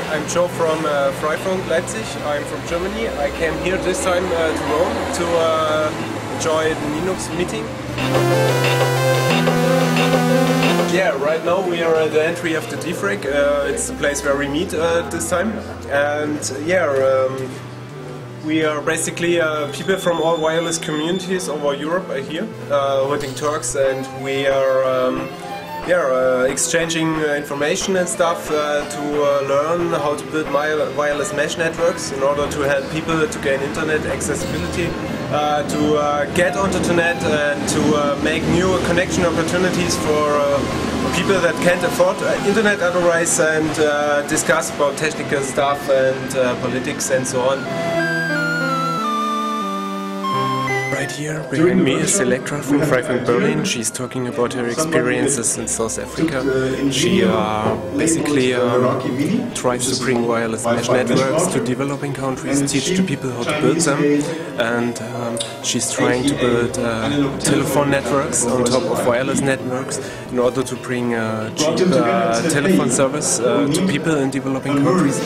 I'm Joe from Freifunk Leipzig. I'm from Germany. I came here this time to Rome to join the Ninux meeting. Yeah, right now we are at the entry of the DFRIC. It's the place where we meet this time. And yeah, we are basically people from all wireless communities over Europe are here, holding talks, and we are exchanging information and stuff to learn how to build wireless mesh networks in order to help people to gain internet accessibility, to get onto the net and to make new connection opportunities for people that can't afford internet otherwise, and discuss about technical stuff and politics and so on. Right here behind me is Electra from Freifunk Berlin. She's talking about her experiences in South Africa. She basically tries to bring wireless mesh networks to developing countries, teach the people how to build them, and she's trying to build telephone networks on top of wireless networks in order to bring cheap telephone service to people in developing countries.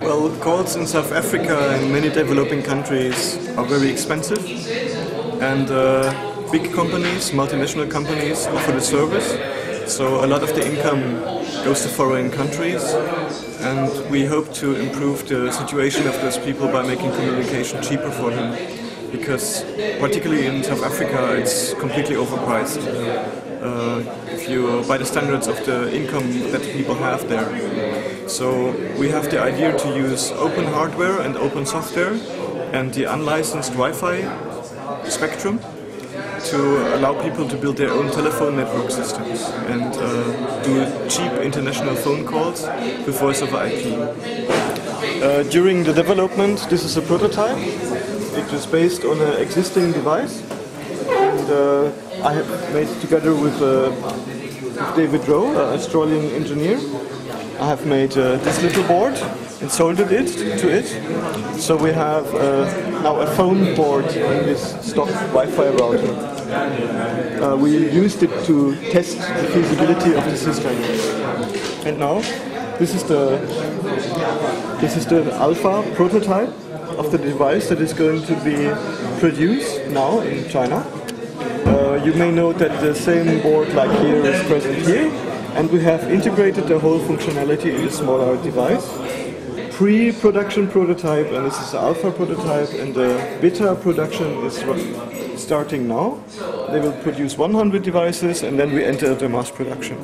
Well, calls in South Africa and many developing countries are very expensive, and big companies, multinational companies, offer the service, so a lot of the income goes to foreign countries, and we hope to improve the situation of those people by making communication cheaper for them, because particularly in South Africa it's completely overpriced. If you by the standards of the income that people have there. So we have the idea to use open hardware and open software and the unlicensed Wi-Fi spectrum to allow people to build their own telephone network systems and do cheap international phone calls with voice over IP. During the development, this is a prototype. It is based on an existing device, and I have made together with David Rowe, an Australian engineer. I have made this little board and soldered it to it. So we have now a phone board in this stock Wi-Fi router. We used it to test the feasibility of the system. And now this is the alpha prototype of the device that is going to be produced now in China. You may note that the same board like here is present here, and we have integrated the whole functionality in the smaller device. Pre-production prototype, and this is the alpha prototype, and the beta production is starting now. They will produce 100 devices, and then we enter the mass production.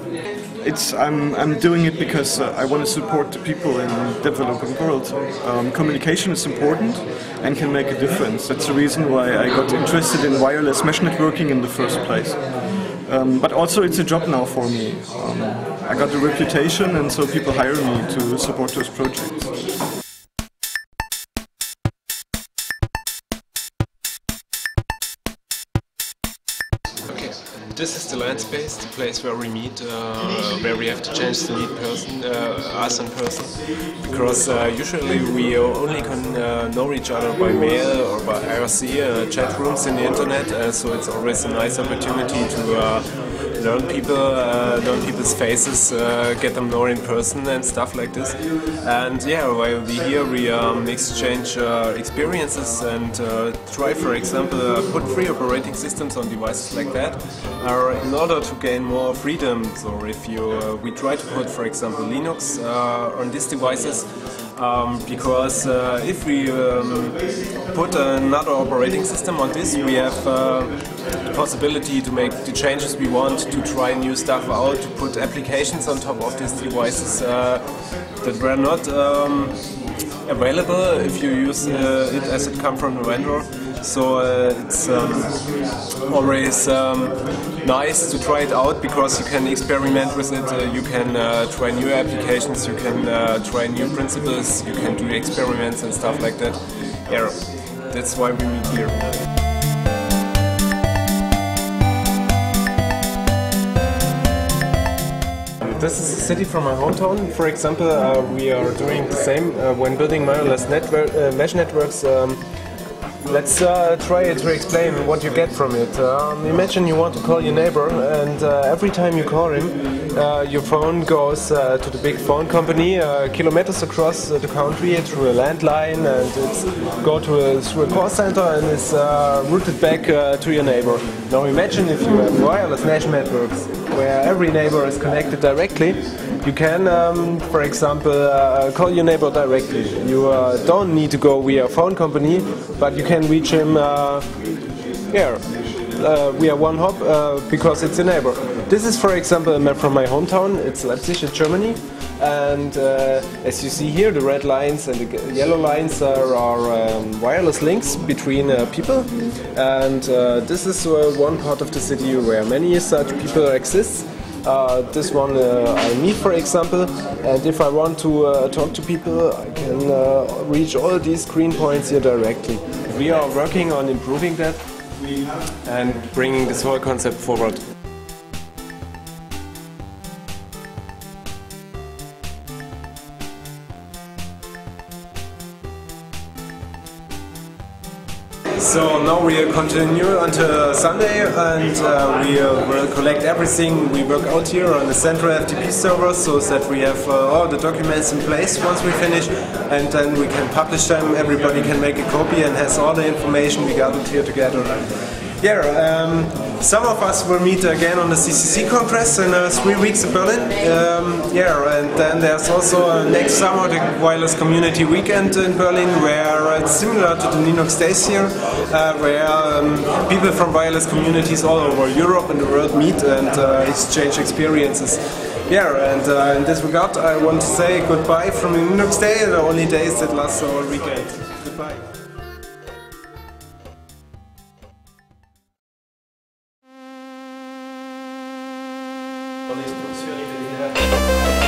I'm doing it because I want to support the people in the developing world. Communication is important and can make a difference. That's the reason why I got interested in wireless mesh networking in the first place. But also it's a job now for me. I got a reputation, and so people hire me to support those projects. This is the land space, the place where we meet, where we have the chance to meet us in person. Because usually we only can know each other by mail or by IRC, chat rooms in the internet, so it's always a nice opportunity to learn people's faces, get them known in person and stuff like this. And yeah, while we here we exchange experiences and try, for example, put free operating systems on devices like that, in order to gain more freedom. So if we try to put, for example, Linux on these devices, because if we put another operating system on this, we have the possibility to make the changes we want, to try new stuff out, to put applications on top of these devices that were not available if you use it as it comes from the vendor. So it's always nice to try it out, because you can experiment with it, you can try new applications, you can try new principles, you can do experiments and stuff like that. Yeah, that's why we meet here. This is a city from my hometown. For example, we are doing the same when building wireless mesh networks. Let's try to explain what you get from it. Imagine you want to call your neighbor, and every time you call him, your phone goes to the big phone company kilometers across the country through a landline, and it's through a call center and it's routed back to your neighbor. Now imagine if you have wireless mesh networks where every neighbor is connected directly. You can, for example, call your neighbor directly. You don't need to go via a phone company, but you can reach him via one hop because it's a neighbor. This is, for example, a map from my hometown. It's Leipzig in Germany, and as you see here, the red lines and the yellow lines are wireless links between people, and this is one part of the city where many such people exist. This one I meet, for example, and if I want to talk to people, I can reach all these green points here directly. We are working on improving that and bringing this whole concept forward. So now we continue until Sunday, and we will collect everything we work out here on the central FTP server, so that we have all the documents in place once we finish, and then we can publish them. Everybody can make a copy and has all the information we gathered here together. Some of us will meet again on the CCC Congress in 3 weeks in Berlin. And then there's also next summer the Wireless Community Weekend in Berlin, where it's similar to the Ninux Days here, where people from wireless communities all over Europe and the world meet and exchange experiences. In this regard, I want to say goodbye from the Linux Day, the only days that last the whole weekend. Goodbye. Con le istruzioni che